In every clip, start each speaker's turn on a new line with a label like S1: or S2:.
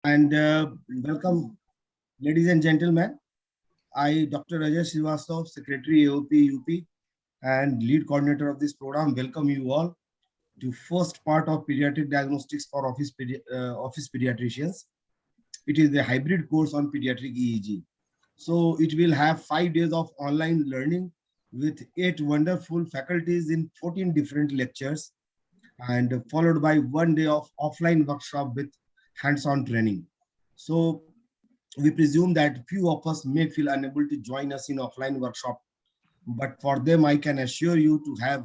S1: And welcome, ladies and gentlemen. I, Dr. Ajay Srivastava, Secretary AOP UP and lead coordinator of this program, welcome you all to first part of pediatric diagnostics for office pediatricians. It is a hybrid course on pediatric EEG. So it will have 5 days of online learning with 8 wonderful faculties in 14 different lectures, and followed by 1 day of offline workshop with hands-on training. So we presume that few of us may feel unable to join us in offline workshop, but for them, I can assure you to have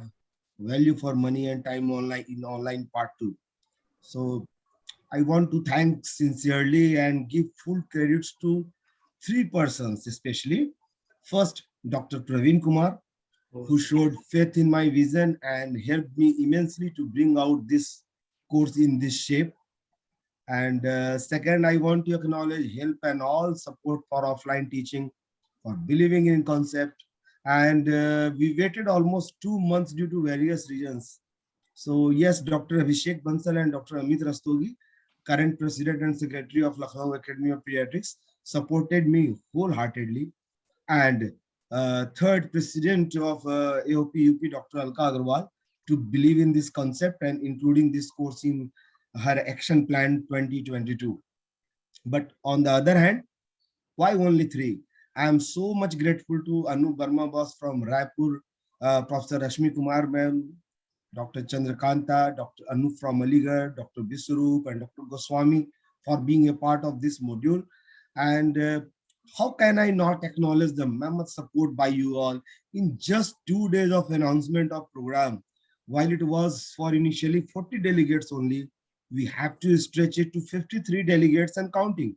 S1: value for money and time online in online part 2. So I want to thank sincerely and give full credits to 3 persons, especially. First, Dr. Praveen Kumar, who showed faith in my vision and helped me immensely to bring out this course in this shape. And second, I want to acknowledge help and all support for offline teaching, for believing in concept. And we waited almost 2 months due to various reasons. So yes, Dr. Abhishek Bansal and Dr. Amit Rastogi, current president and secretary of Lucknow Academy of Pediatrics, supported me wholeheartedly. And third, president of AOP UP, Dr. Alka Agarwal, to believe in this concept and including this course in her action plan 2022. But on the other hand, why only 3? I am so much grateful to Anu Burma boss from Raipur, Professor Rashmi Kumar ma'am, Dr. Chandrakanta, Dr. Anu from Aligarh, Dr. Biswarup, and Dr. Goswami for being a part of this module. And how can I not acknowledge the mammoth support by you all in just 2 days of announcement of program? While it was for initially 40 delegates only, we have to stretch it to 53 delegates and counting.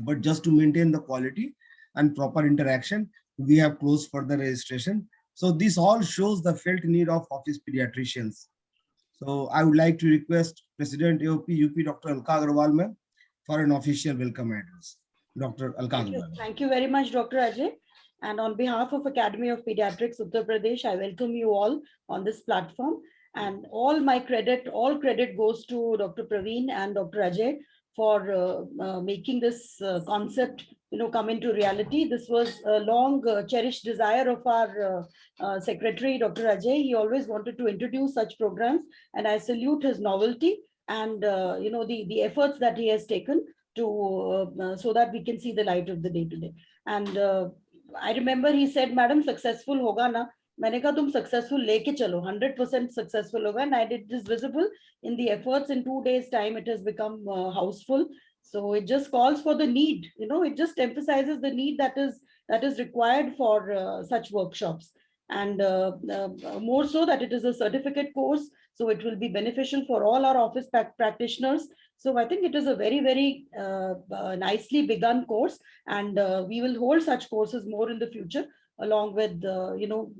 S1: But just to maintain the quality and proper interaction, we have closed for the registration. So this all shows the felt need of office pediatricians. So I would like to request President AOP UP Dr. Alka Agarwal ma'am for an official welcome address. Dr. Alka Agarwal.
S2: Thank you very much, Dr. Ajay. And on behalf of Academy of Pediatrics, Uttar Pradesh, I welcome you all on this platform. And all credit goes to Dr. Praveen and Dr. Ajay for making this concept, come into reality. This was a long cherished desire of our secretary, Dr. Ajay. He always wanted to introduce such programs, and I salute his novelty and the efforts that he has taken to so that we can see the light of the day today. And I remember he said, "Madam, successful hoga na." मैंने कहा तुम successful लेके चलो 100% successful होगा and it is visible in the efforts. In 2 days time it has become houseful. So it just calls for the need, it just emphasizes the need that is required for such workshops, and more so that it is a certificate course, so it will be beneficial for all our office practitioners. So I think it is a very, very nicely begun course, and we will hold such courses more in the future, along with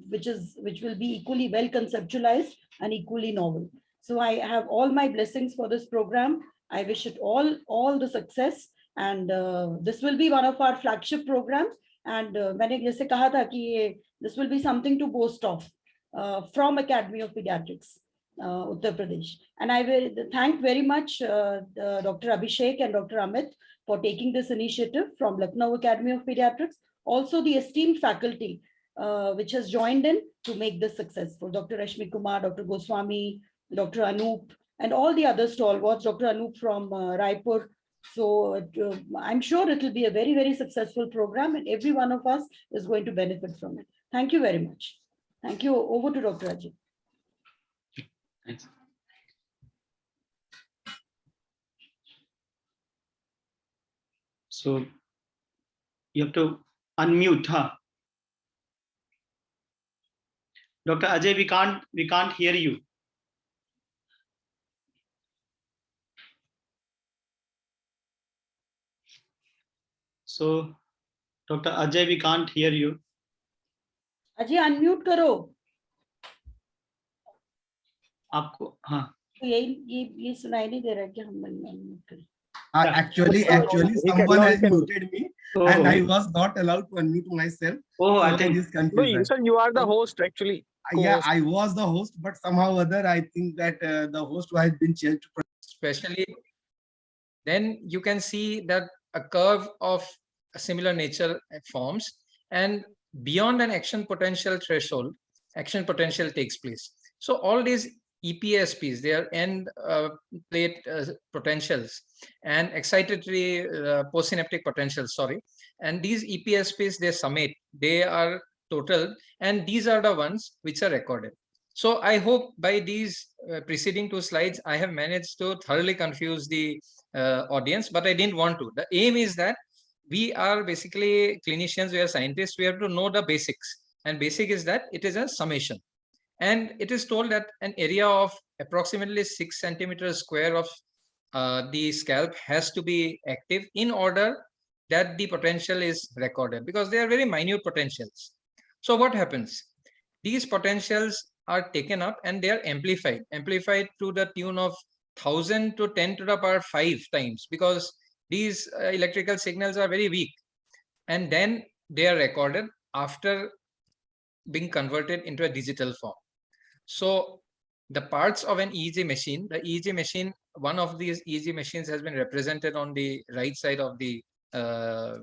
S2: which will be equally well conceptualized and equally novel. So I have all my blessings for this program. I wish it all the success, and this will be one of our flagship programs. And मैंने जैसे कहा था कि this will be something to boast of from Academy of Pediatrics, Uttar Pradesh. And I will thank very much Dr. Abhishek and Dr. Amit for taking this initiative from Lucknow Academy of Pediatrics. Also the esteemed faculty which has joined in to make this successful. Dr. Rashmi Kumar, Dr. Goswami, Dr. Anup, and all the other stalwarts, Dr. Anup from Raipur. So I'm sure it will be a very, very successful program, and every one of us is going to benefit from it. Thank you very much. Thank you. Over to Dr. Ajay.
S3: Thanks. So you have to unmute, huh? Dr. Ajay, we can't hear you. So Dr. Ajay, we can't hear you.
S2: Ajay, unmute करो.
S3: आपको हाँ.
S2: तो ये सुनाई नहीं दे रहा कि हम unmute करें.
S1: Actually, someone has muted me, and I was not allowed to unmute myself.
S3: Oh,
S1: so
S3: I think
S1: this confusion.
S4: No, you are the host actually.
S1: Yeah, I was the host, but somehow or other, I think that the host has been changed.
S4: Especially then you can see that a curve of a similar nature forms, and beyond an action potential threshold, action potential takes place. So all these EPSPs, they are end plate potentials and excitatory postsynaptic potentials, sorry. And these EPSPs, they summate, they are total, and these are the ones which are recorded. So I hope by these preceding two slides, I have managed to thoroughly confuse the audience, but I didn't want to. The aim is that we are basically clinicians, we are scientists, we have to know the basics. And basic is that it is a summation. And it is told that an area of approximately 6 centimeters square of the scalp has to be active in order that the potential is recorded, because they are very minute potentials. So what happens? These potentials are taken up and they are amplified to the tune of 1000 to 10 to the power 5 times, because these electrical signals are very weak, and then they are recorded after being converted into a digital form. So the parts of an EEG machine, the EEG machine, one of these EEG machines has been represented on the right side of the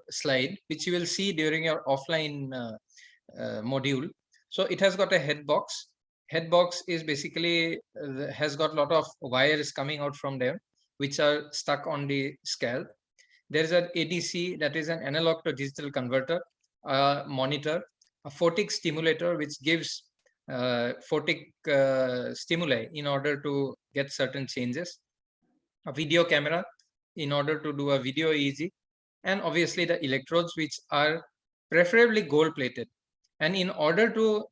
S4: slide, which you will see during your offline module. So it has got a head box. Head box is basically has got a lot of wires coming out from there, which are stuck on the scalp. There is an ADC, that is an analog to digital converter, a monitor, a photic stimulator, which gives photic stimuli in order to get certain changes, a video camera in order to do a video EEG, and obviously the electrodes, which are preferably gold plated. And in order to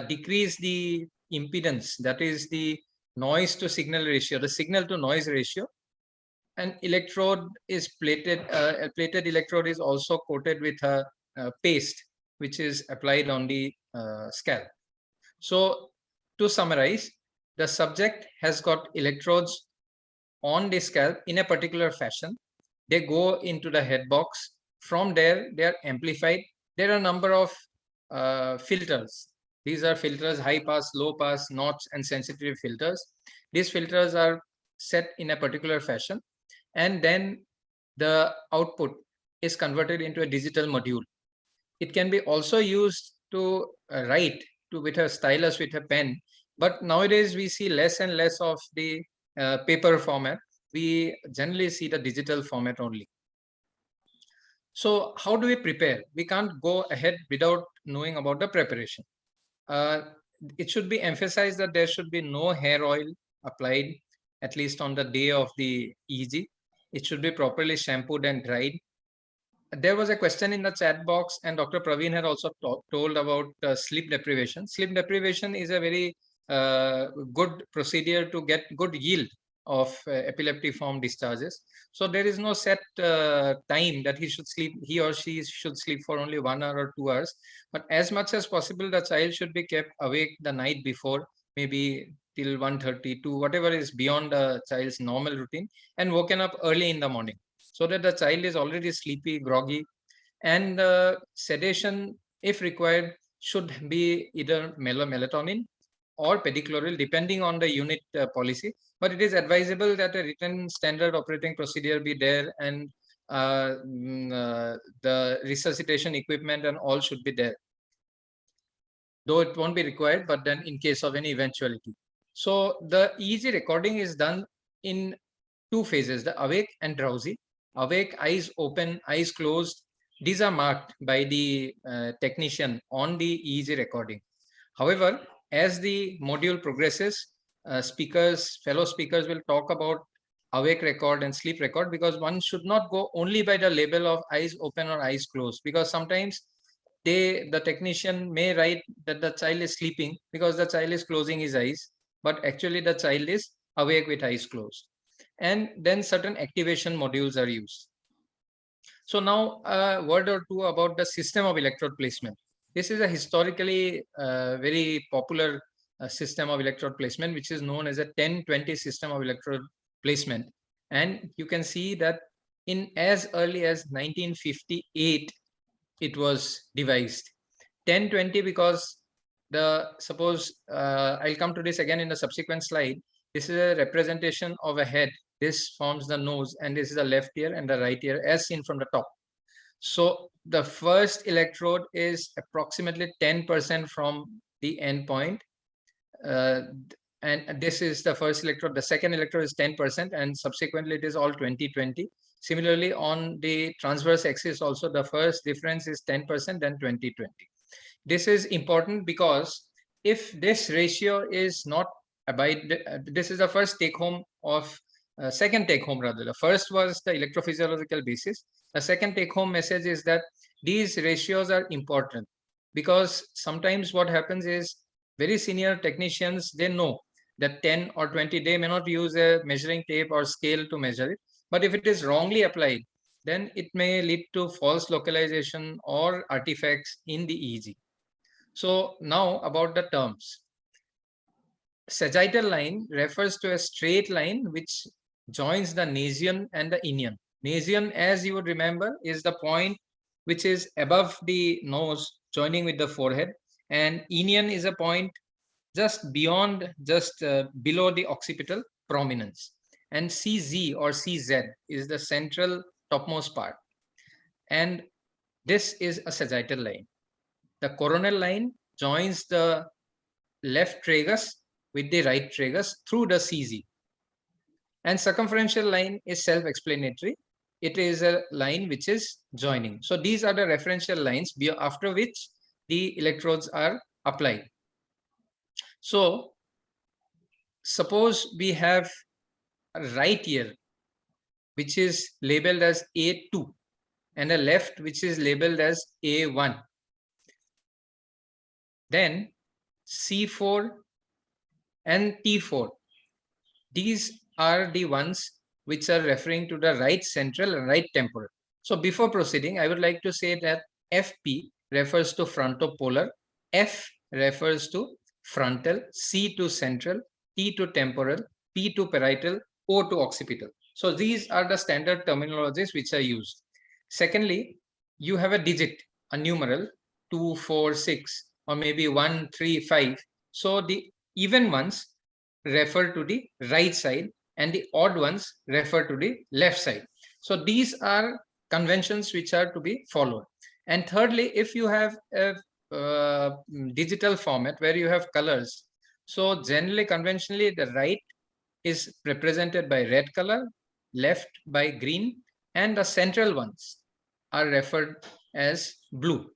S4: decrease the impedance, that is the noise to signal ratio, the signal to noise ratio, an electrode is plated, a plated electrode is also coated with a paste, which is applied on the scalp. So to summarize, the subject has got electrodes on the scalp in a particular fashion. They go into the head box. From there, they are amplified. There are a number of filters. These are filters: high pass, low pass, notch, and sensitivity filters. These filters are set in a particular fashion, and then the output is converted into a digital module. It can be also used to write with a stylus, with a pen, but nowadays we see less and less of the paper format. We generally see the digital format only. So how do we prepare? We can't go ahead without knowing about the preparation. It should be emphasized that there should be no hair oil applied, at least on the day of the EEG. It should be properly shampooed and dried. There was a question in the chat box, and Dr. Praveen had also told about sleep deprivation. Sleep deprivation is a very good procedure to get good yield of epileptiform discharges. So there is no set time that he or she should sleep for only 1 hour or 2 hours. But as much as possible, the child should be kept awake the night before, maybe till 1:30 to whatever is beyond the child's normal routine, and woken up early in the morning, so that the child is already sleepy, groggy, and sedation, if required, should be either melatonin or pedicloryl, depending on the unit policy. But it is advisable that a written standard operating procedure be there, and the resuscitation equipment and all should be there. Though it won't be required, but then in case of any eventuality. So the EEG recording is done in 2 phases, the awake and drowsy. Awake, eyes open, eyes closed. These are marked by the technician on the EEG recording. However, as the module progresses, fellow speakers will talk about awake record and sleep record, because one should not go only by the label of eyes open or eyes closed, because sometimes the technician may write that the child is sleeping because the child is closing his eyes, but actually the child is awake with eyes closed. And then certain activation modules are used. So now a word or two about the system of electrode placement. This is a historically very popular system of electrode placement, which is known as a 10-20 system of electrode placement. And you can see that in as early as 1958, it was devised. 10-20 because suppose I'll come to this again in the subsequent slide. This is a representation of a head this forms the nose, and this is the left ear and the right ear as seen from the top. So the first electrode is approximately 10% from the end point. And this is the first electrode. The second electrode is 10%, and subsequently it is all 20-20. Similarly, on the transverse axis also, the first difference is 10%, then 20-20. This is important because if this ratio is not this is the first take home of second take home rather. The first was the electrophysiological basis. The second take home message is that these ratios are important, because sometimes what happens is very senior technicians, they know that 10 or 20, they may not use a measuring tape or scale to measure it. But if it is wrongly applied, then it may lead to false localization or artifacts in the EEG. So now about the terms. Sagittal line refers to a straight line which joins the nasion and the inion. Nasion, as you would remember, is the point which is above the nose joining with the forehead, and inion is a point just beyond, just below the occipital prominence. And CZ or CZ is the central topmost part. And this is a sagittal line. The coronal line joins the left tragus with the right tragus through the CZ. And circumferential line is self-explanatory. It is a line which is joining. So these are the referential lines after which the electrodes are applied. So suppose we have a right ear which is labeled as A2 and a left which is labeled as A1. Then C4 and T4, these are the ones which are referring to the right central and right temporal. So before proceeding, I would like to say that FP refers to frontopolar, F refers to frontal, C to central, T to temporal, P to parietal, O to occipital. So these are the standard terminologies which are used. Secondly, you have a digit, a numeral, 2, 4, 6, or maybe 1, 3, 5. So the even ones refer to the right side and the odd ones refer to the left side. So these are conventions which are to be followed. And thirdly, if you have a digital format where you have colors, so generally conventionally the right is represented by red color, left by green, and the central ones are referred as blue.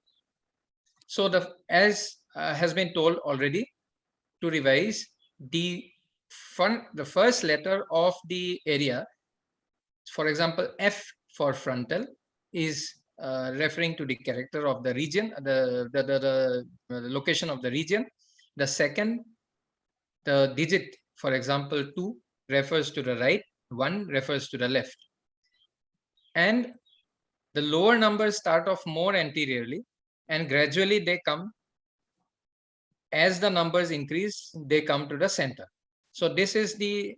S4: So as has been told already, to revise, the first letter of the area, for example, F for frontal, is referring to the character of the region, the location of the region. The second, the digit, for example, 2 refers to the right, 1 refers to the left. And the lower numbers start off more anteriorly, and gradually they come, as the numbers increase, they come to the center. So this is the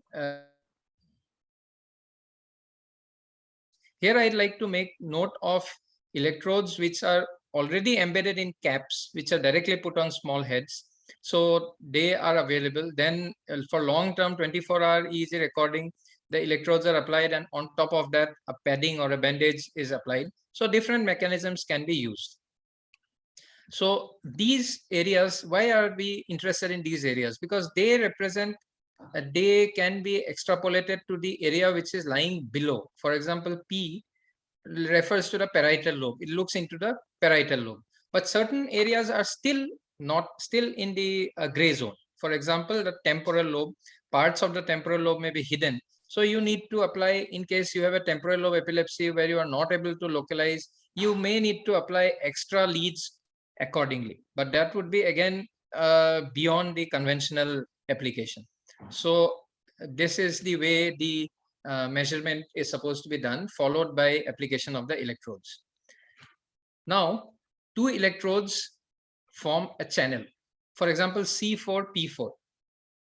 S4: here I'd like to make note of electrodes which are already embedded in caps, which are directly put on small heads. So they are available. Then for long-term 24-hour EEG recording, the electrodes are applied, and on top of that, a padding or a bandage is applied. So different mechanisms can be used. So these areas, why are we interested in these areas? Because they represent, they can be extrapolated to the area which is lying below. For example, P refers to the parietal lobe. It looks into the parietal lobe. But certain areas are still in the gray zone. For example, the temporal lobe, parts of the temporal lobe may be hidden. So you need to apply, in case you have a temporal lobe epilepsy where you are not able to localize, you may need to apply extra leads accordingly. But that would be again beyond the conventional application. So this is the way the measurement is supposed to be done, followed by application of the electrodes. Now, 2 electrodes form a channel. For example, C4, P4.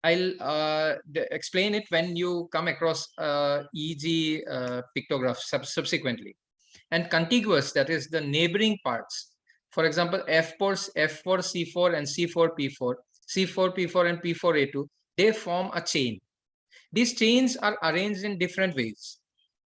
S4: I'll explain it when you come across EEG pictograph subsequently. And contiguous, that is the neighboring parts. For example, F4, C4, and C4, P4, C4, P4, and P4, A2, they form a chain. These chains are arranged in different ways.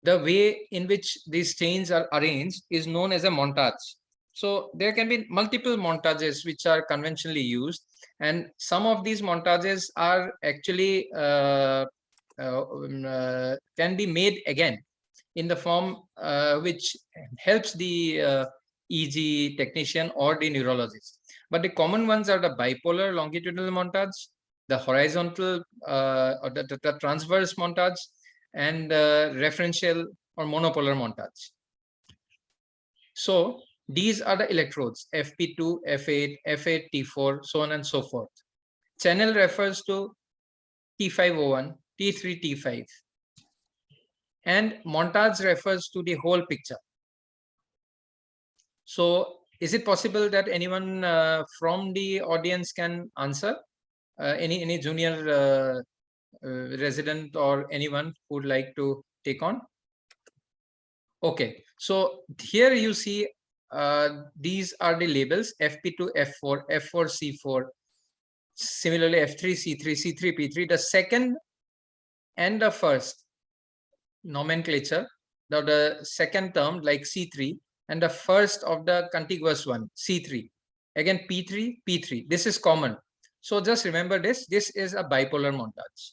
S4: The way in which these chains are arranged is known as a montage. So there can be multiple montages which are conventionally used, and some of these montages are actually can be made again in the form which helps the EEG technician or the neurologist. But the common ones are the bipolar longitudinal montage, the horizontal or the transverse montage, and referential or monopolar montage. So these are the electrodes, FP2, F8, F8, T4, so on and so forth. Channel refers to T501, T3, T5. And montage refers to the whole picture. So is it possible that anyone from the audience can answer? Any junior resident or anyone who would like to take on? Okay, so here you see these are the labels FP2, F4, F4, C4, similarly F3, C3, C3, P3. The second and the first nomenclature, the second term like C3, and the first of the contiguous one, C3. Again, P3, P3. This is common. So just remember this. This is a bipolar montage.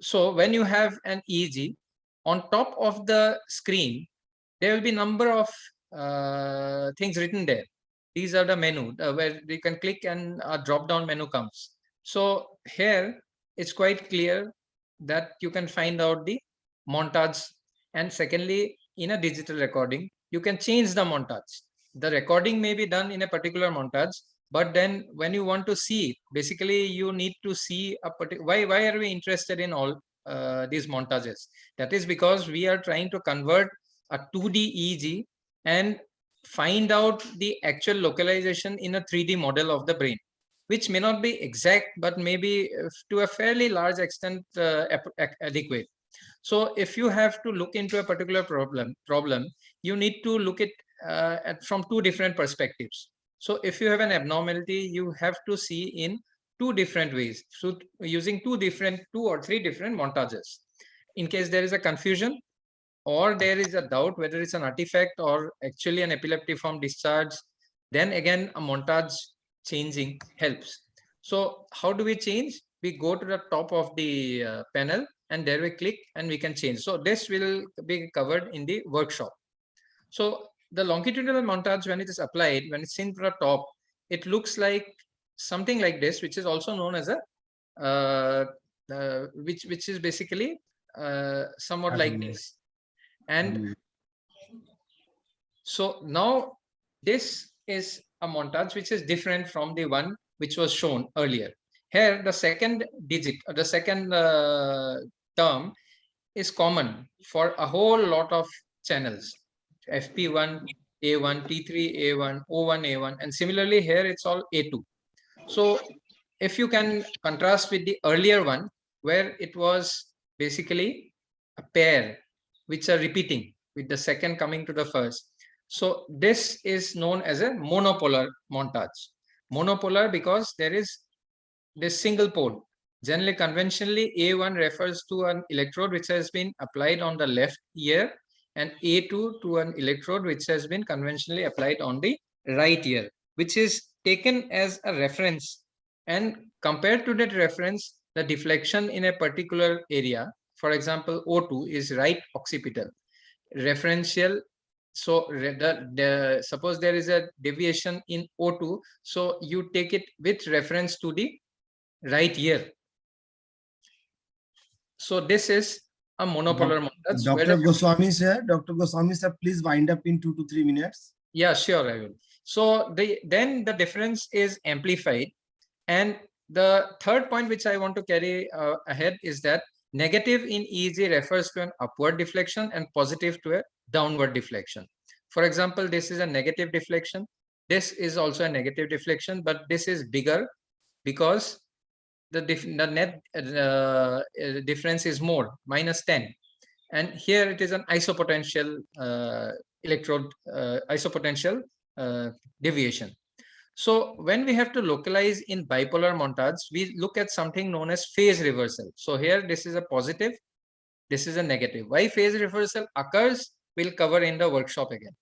S4: So when you have an EEG, on top of the screen, there will be number of things written there. These are the menu where you can click and a drop-down menu comes. So here it's quite clear that you can find out the montage. And secondly, in a digital recording, you can change the montage. The recording may be done in a particular montage, but then when you want to see, basically you need to see a particular, why are we interested in all these montages? That is because we are trying to convert a 2D EEG and find out the actual localization in a 3D model of the brain, which may not be exact, but maybe to a fairly large extent adequate. So if you have to look into a particular problem, you need to look at from two different perspectives. So if you have an abnormality, you have to see in two different ways, so using two or three different montages. In case there is a confusion or there is a doubt whether it's an artifact or actually an epileptiform discharge, then again a montage changing helps. So how do we change? We go to the top of the panel and there we click and we can change. So this will be covered in the workshop. So the longitudinal montage, when it is applied, when it's in the top, it looks like something like this, which is also known as a which is basically somewhat like this. And so now this is a montage which is different from the one which was shown earlier. Here the second digit, the second term is common for a whole lot of channels, FP1, A1, T3, A1, O1, A1, and similarly here it's all A2. So if you can contrast with the earlier one where it was basically a pair which are repeating with the second coming to the first. So this is known as a monopolar montage. Monopolar because there is this single pole. Generally, conventionally, A1 refers to an electrode which has been applied on the left ear, and A2 to an electrode which has been conventionally applied on the right ear, which is taken as a reference. And compared to that reference, the deflection in a particular area, for example, O2 is right occipital. Referential, so suppose there is a deviation in O2, so you take it with reference to the right ear. So this is a monopolar montage.
S1: Dr. Goswami sir, please wind up in 2 to 3 minutes.
S4: Yeah, sure, I will. So then the difference is amplified. And the third point which I want to carry ahead is that negative in EEG refers to an upward deflection and positive to a downward deflection. For example, this is a negative deflection. This is also a negative deflection, but this is bigger because the net difference is more, -10. And here it is an isopotential electrode, isopotential deviation. So when we have to localize in bipolar montage, we look at something known as phase reversal. So here this is a positive, this is a negative. Why phase reversal occurs, we'll cover in the workshop again.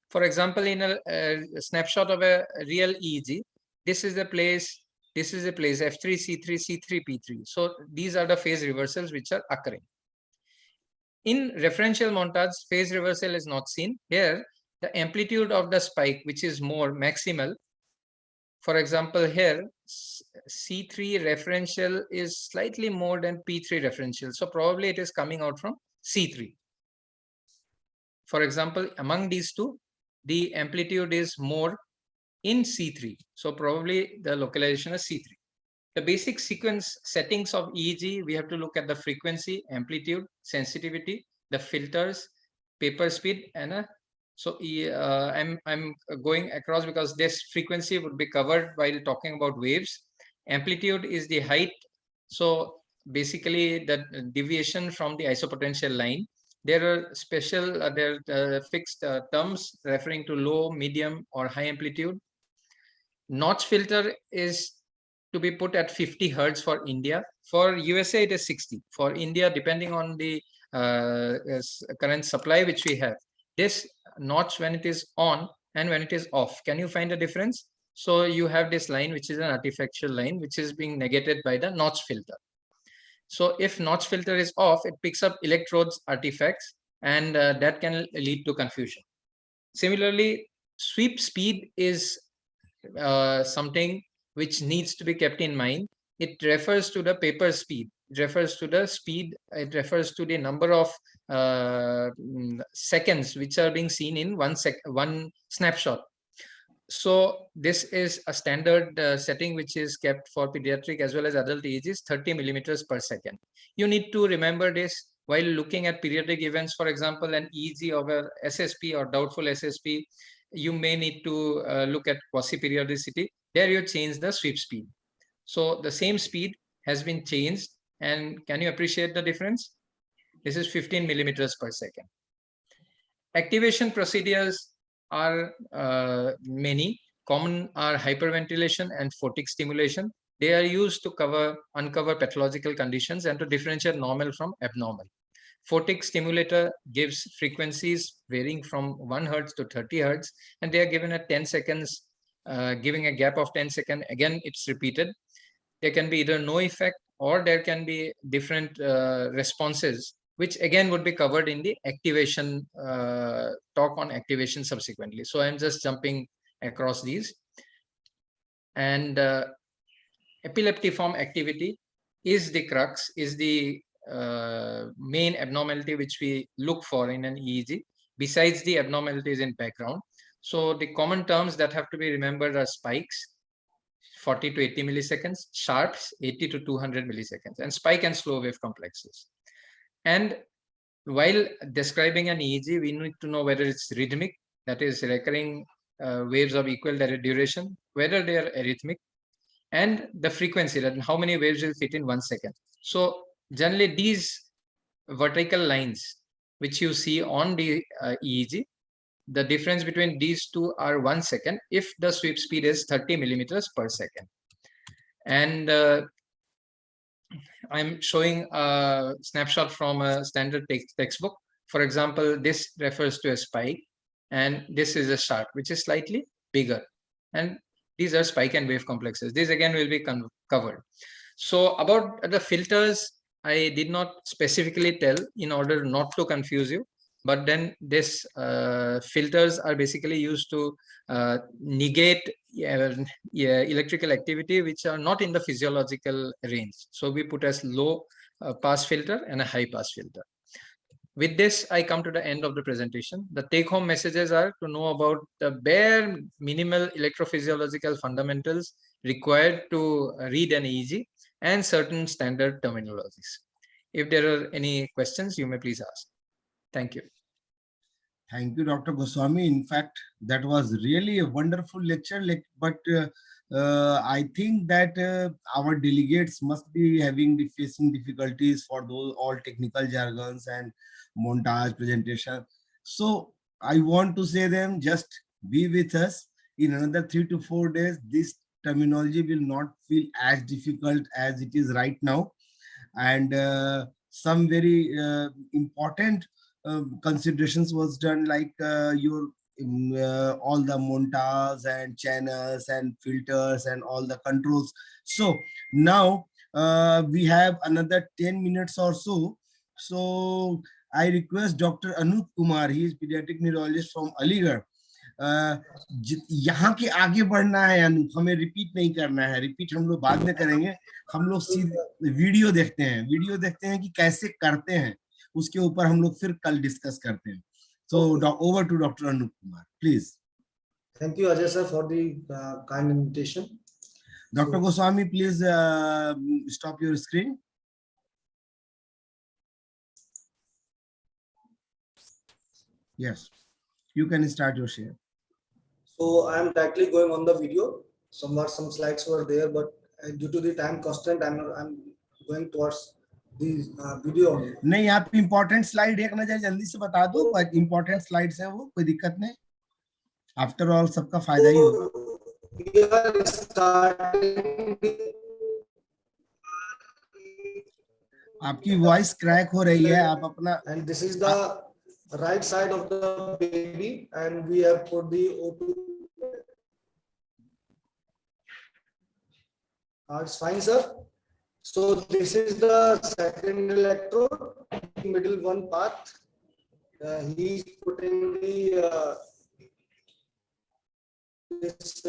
S4: For example, in a snapshot of a real EEG, this is the place, F3, C3, C3, P3. So these are the phase reversals which are occurring. In referential montage, phase reversal is not seen. Here, the amplitude of the spike, which is more maximal. For example, here, C3 referential is slightly more than P3 referential. So probably it is coming out from C3. For example, among these two, the amplitude is more in C3. So probably the localization is C3. The basic sequence settings of EEG, we have to look at the frequency, amplitude, sensitivity, the filters, paper speed, and I'm going across because this frequency would be covered while talking about waves. Amplitude is the height. So basically the deviation from the isopotential line. There are special, fixed terms referring to low, medium, or high amplitude. Notch filter is to be put at 50 hertz for India. For USA, it is 60. For India, depending on the current supply which we have, this notch when it is on and when it is off, can you find the difference? So you have this line, which is an artificial line, which is being negated by the notch filter. So if notch filter is off, it picks up electrodes artifacts, and that can lead to confusion. Similarly, sweep speed is something which needs to be kept in mind. It refers to the paper speed. It refers to the speed. It refers to the number of seconds which are being seen in one snapshot. So this is a standard setting which is kept for pediatric as well as adult EEGs, 30 millimeters per second. You need to remember this while looking at periodic events. For example, an EEG of a SSP or doubtful SSP, you may need to look at quasi-periodicity. There you change the sweep speed. So the same speed has been changed, and can you appreciate the difference? This is 15 millimeters per second. Activation procedures are many. Common are hyperventilation and photic stimulation. They are used to uncover pathological conditions and to differentiate normal from abnormal. Photic stimulator gives frequencies varying from 1 hertz to 30 hertz, and they are given at 10 seconds, giving a gap of 10 seconds. Again, it's repeated. There can be either no effect or there can be different responses, which again would be covered in the activation talk on activation subsequently. So I'm just jumping across these. And epileptiform activity is the crux, is the main abnormality which we look for in an EEG, besides the abnormalities in background. So the common terms that have to be remembered are spikes, 40 to 80 milliseconds, sharps, 80 to 200 milliseconds, and spike and slow wave complexes. And while describing an EEG, we need to know whether it's rhythmic, that is recurring waves of equal duration, whether they are arrhythmic, and the frequency, that how many waves will fit in 1 second. So generally these vertical lines which you see on the EEG, the difference between these two are 1 second if the sweep speed is 30 millimeters per second. And I'm showing a snapshot from a standard textbook. For example, this refers to a spike, and this is a sharp, which is slightly bigger. And these are spike and wave complexes. These again will be covered. So about the filters, I did not specifically tell in order not to confuse you. But then this filters are basically used to negate electrical activity which are not in the physiological range. So we put as low pass filter and a high pass filter. With this, I come to the end of the presentation. The take-home messages are to know about the bare minimal electrophysiological fundamentals required to read an EEG and certain standard terminologies. If there are any questions, you may please ask. Thank you.
S1: Thank you, Dr. Goswami. In fact, that was really a wonderful lecture. But I think that our delegates must be facing difficulties for those all technical jargons and montage presentation. So I want to say them, just be with us. in another 3 to 4 days, this terminology will not feel as difficult as it is right now. And some very important considerations was done, like your all the montage and channels and filters and all the controls. So now we have another 10 minutes or so. So I request Dr. Anup Kumar, he is pediatric neurologist from Aligarh. यहाँ के आगे बढ़ना है अनूप, हमें repeat नहीं करना है, repeat हम लोग बाद में करेंगे। हम लोग सीधे वीडियो देखते हैं कि कैसे करते हैं, उसके ऊपर हम लोग फिर कल डिस्कस करते हैं। So over to Dr. Anup Kumar, please.
S5: Thank you, Ajay sir, for the kind invitation.
S1: Dr. Goswami, please stop your screen. Yes, you can start your share.
S5: So I am directly going on the video. Some slides were there, but due to the time constraint, I'm going towards the video only.
S1: नहीं, आप important slide देखना चाहिए, जल्दी से बता दो, but important slides है वो, कोई दिक्कत नहीं। After all, सबका फायदा ही होगा।
S5: We are starting.
S1: आपकी वॉइस क्रैक हो रही है, आप अपना।
S5: And this is the right side of the baby, and we have put the O2. It's fine, sir. So this is the second electrode, middle one path. He is putting the this.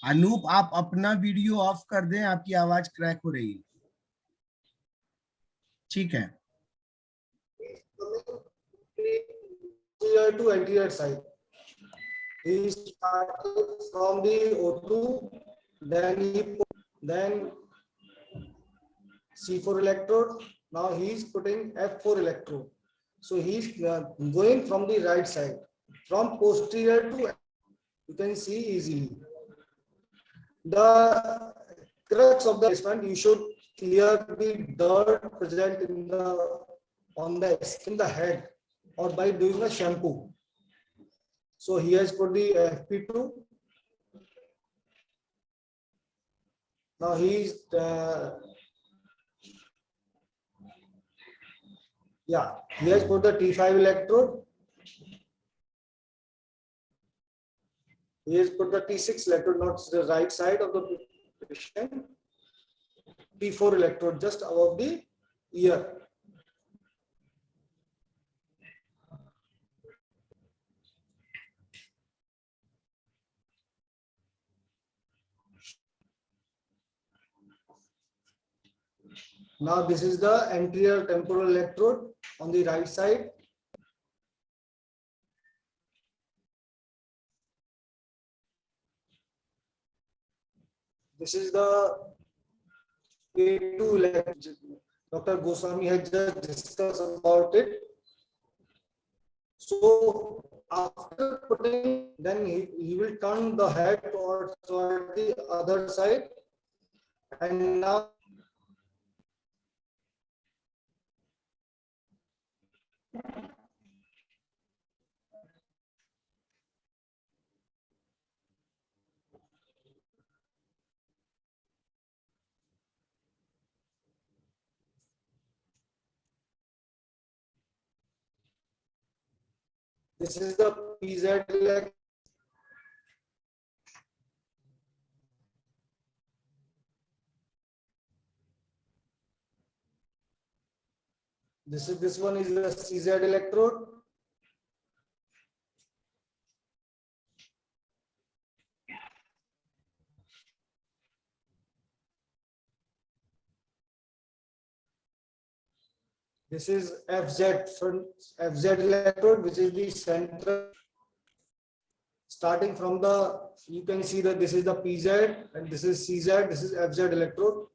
S1: Anoop, आप अपना video of कर दें, आपकी आवाज crack हो रही है। ठीक है।
S5: To anterior side. He started from the O2, then C4 electrode. Now he is putting F4 electrode. So he is going from the right side, from posterior to. You can see easily. The crux of the placement, you should clear the dirt present in the head, or by doing a shampoo. So he has put the FP2. Now he is he has put the T5 electrode. He has put the T6 electrode, not the right side of the patient. T4 electrode just above the ear. Now this is the anterior temporal electrode on the right side. This is the A2 electrode. Dr. Goswami has just discussed about it. So after putting, then he will turn the head towards the other side, and now this is the PZ electrode. This one is the CZ electrode. This is FZ electrode, which is the central. Starting from the, you can see that this is the PZ and this is CZ. This is FZ electrode.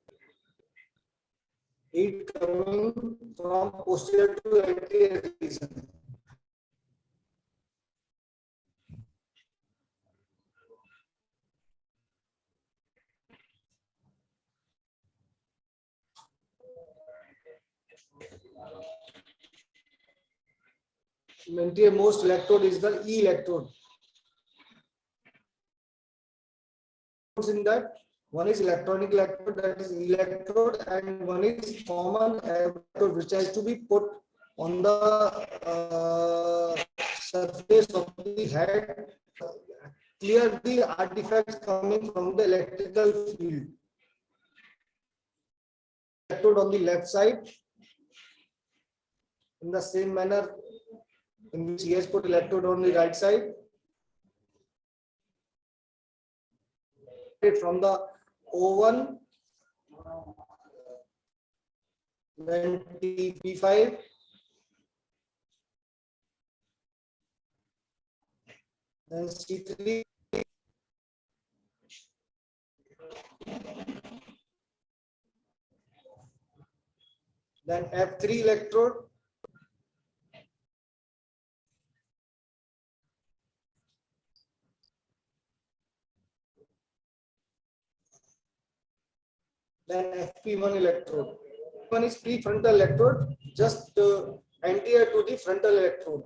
S5: It coming from posterior to anterior region. Most electrode is the E electrode. electrodes in that. One is electronic electrode, that is electrode, and one is common electrode which has to be put on the surface of the head, clear the artifacts coming from the electrical field. Electrode on the left side, in the same manner in which he has put electrode on the right side. From the O1, then P5, then C3, then F3 electrode, then FP1 electrode. One is prefrontal electrode, just anterior to the frontal electrode.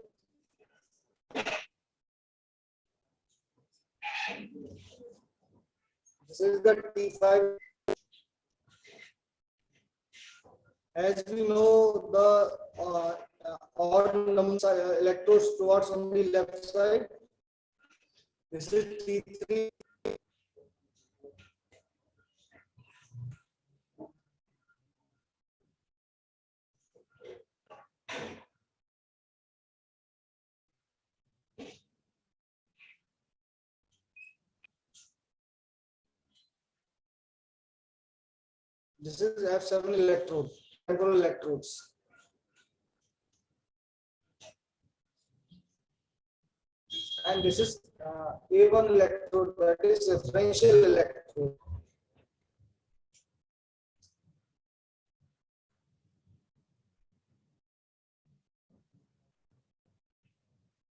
S5: This is the T5. As we know, the odd number electrodes towards on the left side. This is T3. This is F7 electrode, control electrodes. And this is A1 electrode, that is referential electrode.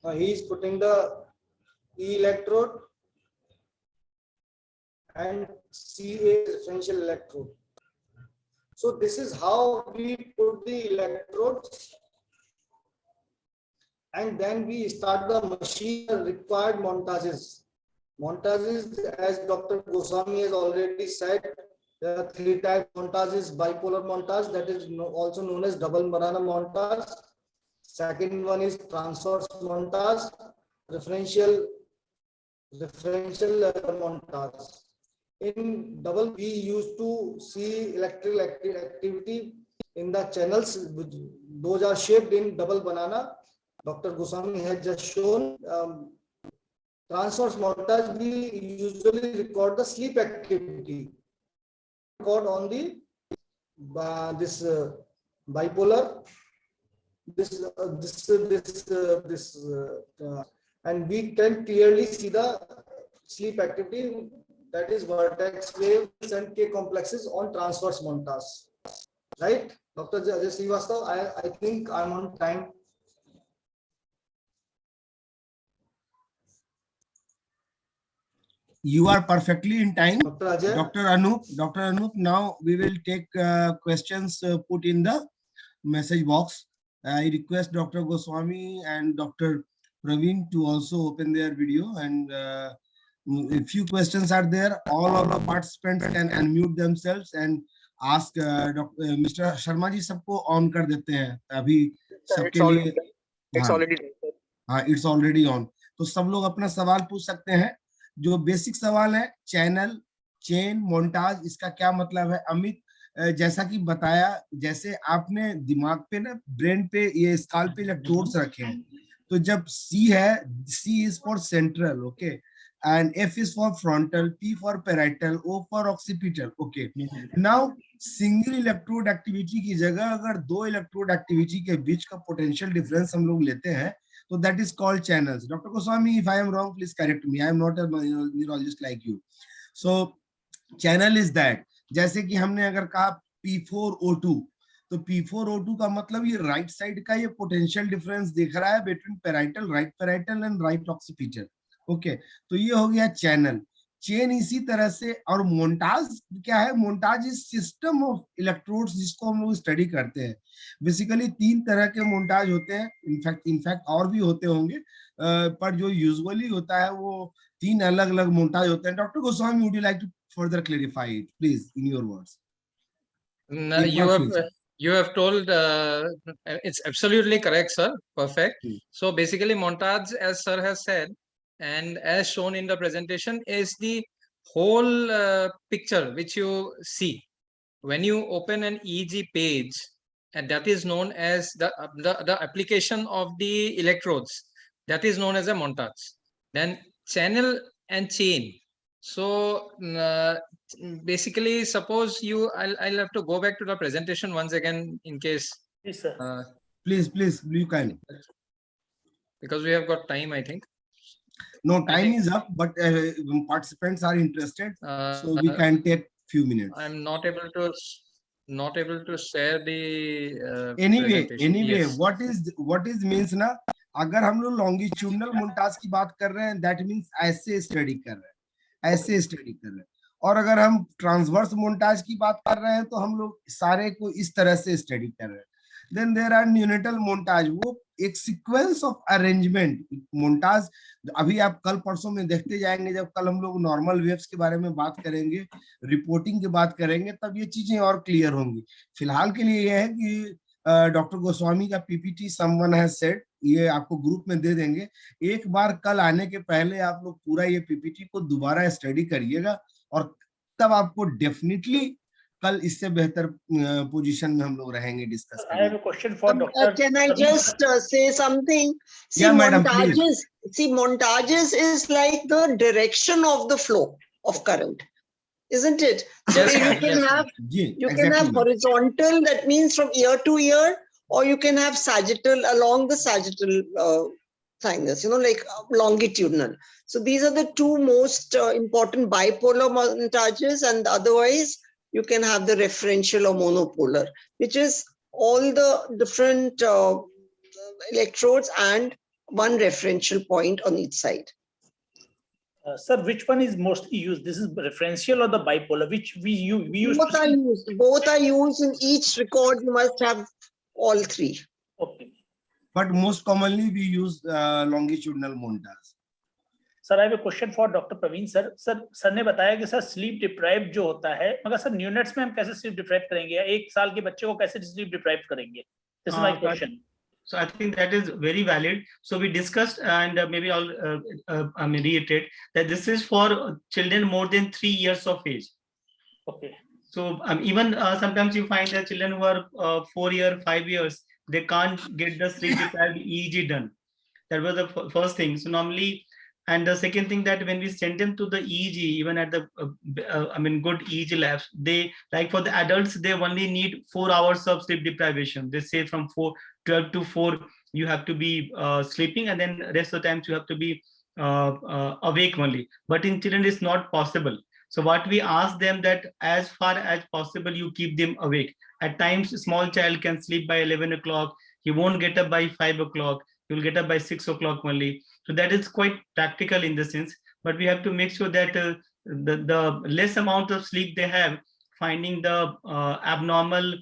S5: Now he is putting the E electrode and CA referential electrode. So this is how we put the electrodes, and then we start the machine required montages. Montages, as Dr. Goswami has already said, there are 3 types of montages: bipolar montage, that is also known as double banana montage. Second one is transverse montage, referential montage. In double, we used to see electrical activity in the channels. Those are shaped in double banana. Dr. Goswami has just shown. Transverse montage, we usually record the sleep activity. Record on the this bipolar, and we can clearly see the sleep activity, that is vertex waves and K complexes on transverse montage. Right, Dr. Ajay Srivastav? I think I'm on time.
S1: You are perfectly in time,
S5: Dr. Ajay.
S1: Dr. Anup. Now we will take questions put in the message box. I request Dr. Goswami and Dr. Praveen to also open their video, and a few questions are there. All of the participants can unmute themselves and ask. Mr. Sharma ji सबको on कर देते हैं अभी सबके लिए. It's already on. तो सब लोग अपना सवाल पूछ सकते हैं. जो बेसिक सवाल है, चैनल, चेन, मोन्टाज, इसका क्या मतलब है? अमित जैसा कि बताया, जैसे आपने दिमाग पे ना, ब्रेन पे ये स्काल्प पे इलेक्ट्रोड्स रखे हैं, तो जब C है, C is for central, okay, and F is for frontal, P for parietal, O for occipital, okay. Now single electrode activity की जगह अगर 2 इलेक्ट्रोड एक्टिविटी के बीच का पोटेंशियल डिफरेंस हम लोग लेते हैं, तो that is called channels. Dr. Goswami, if I am wrong, please correct me. I am not a neurologist like you. So channel is that. जैसे कि हमने अगर कहा P4O2, तो P4O2 का मतलब ये राइट साइड का ये पोटेंशियल डिफरेंस दिख रहा है between parietal, right parietal and right occipital. Okay, तो ये हो गया चैनल. चेन इसी तरह से. और मोन्टाज क्या है? Montage is system of electrodes जिसको हम लोग स्टडी करते हैं. बेसिकली 3 तरह के मोन्टाज होते हैं. इनफैक्ट और भी होते होंगे, पर जो यूजुअली होता है वो 3 अलग अलग मोन्टाज होते हैं. Doctor Goswami, would you like to further clarify it, please, in your words.
S4: No,
S1: एक बार फिर से.
S4: you have told it's absolutely correct, sir. Perfect.
S1: Hmm.
S4: So basically, montage, as sir has said, and as shown in the presentation, is the whole picture which you see when you open an EEG page, and that is known as the application of the electrodes. That is known as a montage. Then channel and chain. So basically, suppose I'll have to go back to the presentation once again in case.
S3: Yes, sir.
S1: Please, you can.
S4: Because we have got time, I think.
S1: No, time is up, but participants are interested, so we can take few minutes.
S4: I'm not able to share the
S1: Anyway,
S4: presentation. Yes.
S1: what is means ना, अगर हम लोग longitudinal montage की बात कर रहे हैं, that means ऐसे स्टडी कर रहे हैं, और अगर हम ट्रांसवर्स मोन्टाज की बात कर रहे हैं तो हम लोग सारे को इस तरह से स्टडी कर रहे हैं. Then there are neonatal montage, वो एक सीक्वेंस ऑफ अरेंजमेंट मोन्टाज. अभी आप कल परसों में देखते जाएंगे, जब कल हम लोग नॉर्मल वेव्स के बारे में बात करेंगे, रिपोर्टिंग की बात करेंगे, तब ये चीजें और क्लियर होंगी. फिलहाल के लिए ये है कि डॉक्टर गोस्वामी का पीपीटी समवन हैज सेड, ये आपको ग्रुप में दे देंगे. एक बार कल आने के पहले आप लोग पूरा ये पीपीटी को दोबारा स्टडी करिएगा, और तब आपको डेफिनेटली कल इससे बेहतर पोजीशन में हम लोग रहेंगे discuss
S3: I have a question for Dr.
S6: Can I just say something? See,
S1: Yeah, madam, please.
S6: Montages is like the direction of the flow of current, isn't it? So
S4: Yes,
S6: you
S4: ma'am.
S6: can
S4: Yes,
S6: have
S1: जी,
S6: you can
S1: exactly,
S6: have
S1: ma'am.
S6: horizontal, that means from ear to ear, or you can have sagittal along the sagittal thingus, like longitudinal. So these are the two most important bipolar montages, and otherwise you can have the referential or monopolar, which is all the different electrodes and one referential point on each side.
S3: Sir, which one is mostly used? This is referential or the bipolar? Which we use?
S6: Both are used. Both are used in each record. You must have all three.
S3: Okay.
S1: But most commonly we use longitudinal montage.
S3: Sir I have a question for doctor Praveen sir. Sir ने बताया कि sir sleep deprive जो होता है, मगर sir neonates में हम कैसे स्लीप डिप्राइव करेंगे, या 1 साल के बच्चे को कैसे स्लीप डिप्राइव करेंगे? This is my question.
S7: So I think that is very valid. So we discussed, and maybe I'll reiterate that this is for children more than 3 years of age.
S3: Okay.
S7: So even sometimes you find that children who are 4 years, 5 years, they can't get the sleep deprived EEG done. That was the first thing. So normally, and the second thing, that when we send them to the EEG, even at the good EEG labs, they, like for the adults, they only need 4 hours of sleep deprivation. They say from 12 to 4 you have to be sleeping, and then rest of the times you have to be awake only. But in children it's not possible. So what we ask them, that as far as possible you keep them awake. At times a small child can sleep by 11 o'clock, he won't get up by 5 o'clock, he will get up by 6 o'clock only. So that is quite practical in the sense, but we have to make sure that the less amount of sleep they have, finding the abnormal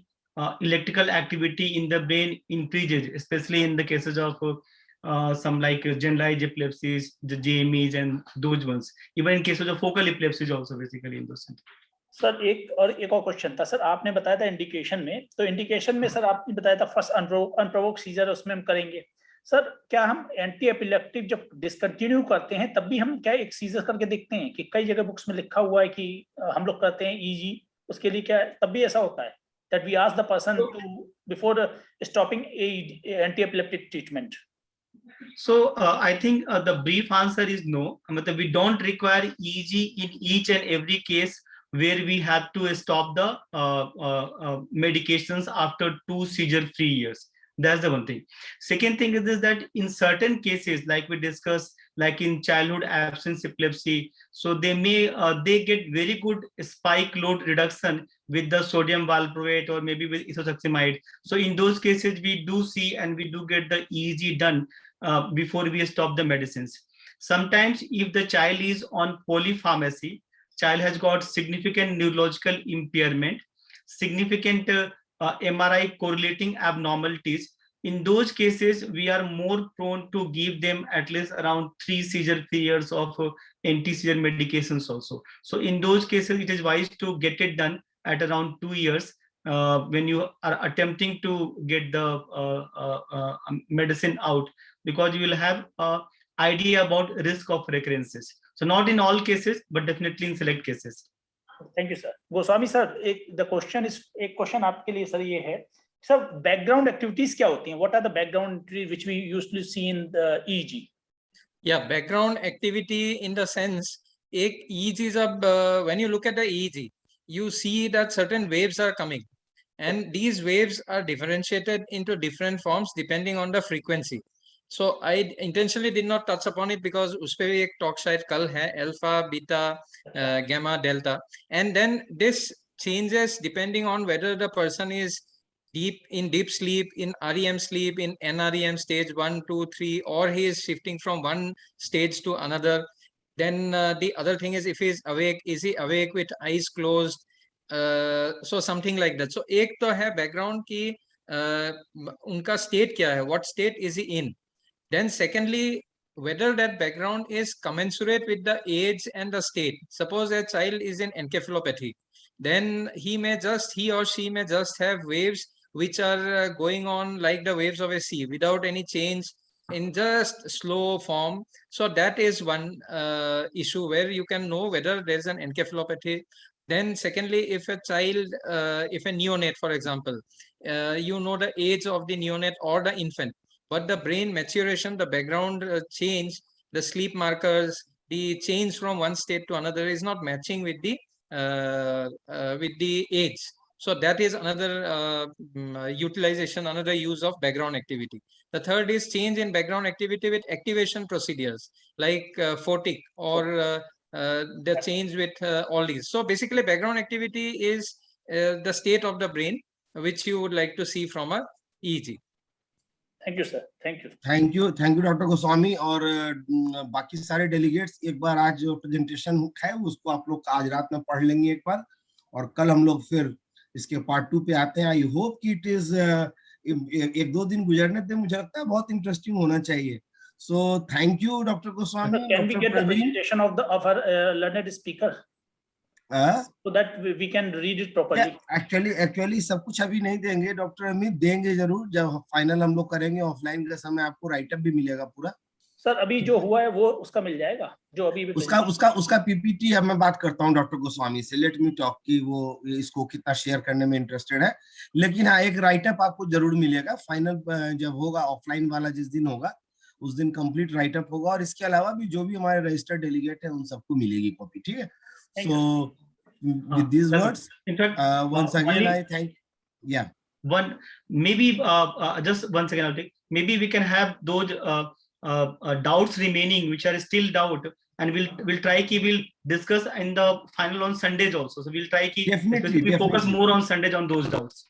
S7: electrical activity in the brain increases, especially in the cases of some like generalized epilepsies, the JMEs and those ones. Even in cases of focal epilepsies also, basically in those sense.
S3: Sir एक और question था. Sir आपने बताया था indication में, तो indication में sir आपने बताया था फर्स्ट अनप्रोवोक्ड सीजर, उसमें हम करेंगे. सर क्या हम एंटी एपिलेप्टिक जब डिसकंटिन्यू करते हैं तब भी हम क्या एक सीजर करके देखते हैं? कि कई जगह बुक्स में लिखा हुआ है कि हम लोग करते हैं EEG, उसके लिए क्या तब भी ऐसा होता है that we ask the person to before stopping anti-epileptic treatment?
S7: So I think the brief answer is no. We don't require EEG in each and every case where we have to stop the medications after 2 seizure-free years. That's the one thing. Second thing is that in certain cases, like we discussed, like in childhood absence epilepsy, so they get very good spike load reduction with the sodium valproate or maybe with isosuximide. So in those cases, we do see and we do get the EEG done before we stop the medicines. Sometimes if the child is on polypharmacy, child has got significant neurological impairment, significant MRI correlating abnormalities, in those cases, we are more prone to give them at least around 3 seizure periods of anti-seizure medications also. So in those cases, it is wise to get it done at around 2 years when you are attempting to get the medicine out, because you will have an idea about risk of recurrences. So not in all cases, but definitely in select cases.
S3: Thank you, sir. Goswami sir, the question is, एक question आपके लिए sir ये है, sir, background activities क्या होती हैं? What are the background activities which we usually see in the EEG?
S4: Yeah, background activity in the sense, एक EEG अब when you look at the EEG, you see that certain waves are coming, and these waves are differentiated into different forms depending on the frequency. So I intentionally did not touch upon it because उसपे भी एक talk शायद कल है, alpha, beta, gamma, delta, and then this changes depending on whether the person is deep sleep, in REM sleep, in NREM stage 1, 2, 3, or he is shifting from one stage to another. Then the other thing is, if he is awake, is he awake with eyes closed? So something like that. So एक तो है background की उनका state क्या है, what state is he in? Then secondly, whether that background is commensurate with the age and the state. Suppose a child is in encephalopathy, then he or she may just have waves which are going on like the waves of a sea without any change, in just slow form. So that is one issue where you can know whether there's an encephalopathy. Then secondly, if a child, if a neonate, for example, you know the age of the neonate or the infant, but the brain maturation, the background change, the sleep markers, the change from one state to another is not matching with the age. So that is another utilization, another use of background activity. The third is change in background activity with activation procedures like Photic or the change with all these. So basically background activity is the state of the brain which you would like to see from a EEG.
S3: Thank you, sir. Thank you.
S1: Thank you doctor Goswami. और बाकी सारे delegates एक बार आज जो presentation है उसको आप लोग आज रात में पढ़ लेंगे एक बार, और कल हम लोग फिर इसके पार्ट 2 पे आते हैं। आई होप कि इट इज एक दो दिन गुजरने पे मुझे लगता है बहुत इंटरेस्टिंग होना चाहिए। So thank you doctor Goswami.
S3: Can we get the presentation of our learned speaker? So that we can read it properly.
S1: Actually सब कुछ अभी नहीं देंगे डॉक्टर अमित, देंगे जरूर जब फाइनल हम लोग करेंगे ऑफलाइन के समय, आपको राइटअप भी मिलेगा पूरा।
S3: सर अभी जो हुआ है वो उसका मिल जाएगा, जो अभी
S1: उसका पीपीटी अब मैं बात करता हूँ डॉक्टर गोस्वामी से, लेट मी टॉक की वो इसको कितना शेयर करने में इंटरेस्टेड है। लेकिन हाँ, एक राइटअप आपको जरूर मिलेगा फाइनल जब होगा, ऑफलाइन वाला जिस दिन होगा उस दिन कंप्लीट राइटअप होगा, और इसके अलावा भी जो भी हमारे रजिस्टर्ड डेलीगेट है उन सबको मिलेगी कॉपी, ठीक है। So with these words, once again I thank, yeah.
S7: One maybe just 1 second, I'll take. Maybe we can have those doubts remaining which are still doubt, and we'll try ki we'll discuss in the final on Sundays also. So we'll try ki
S1: definitely
S7: focus more on Sundays on those doubts.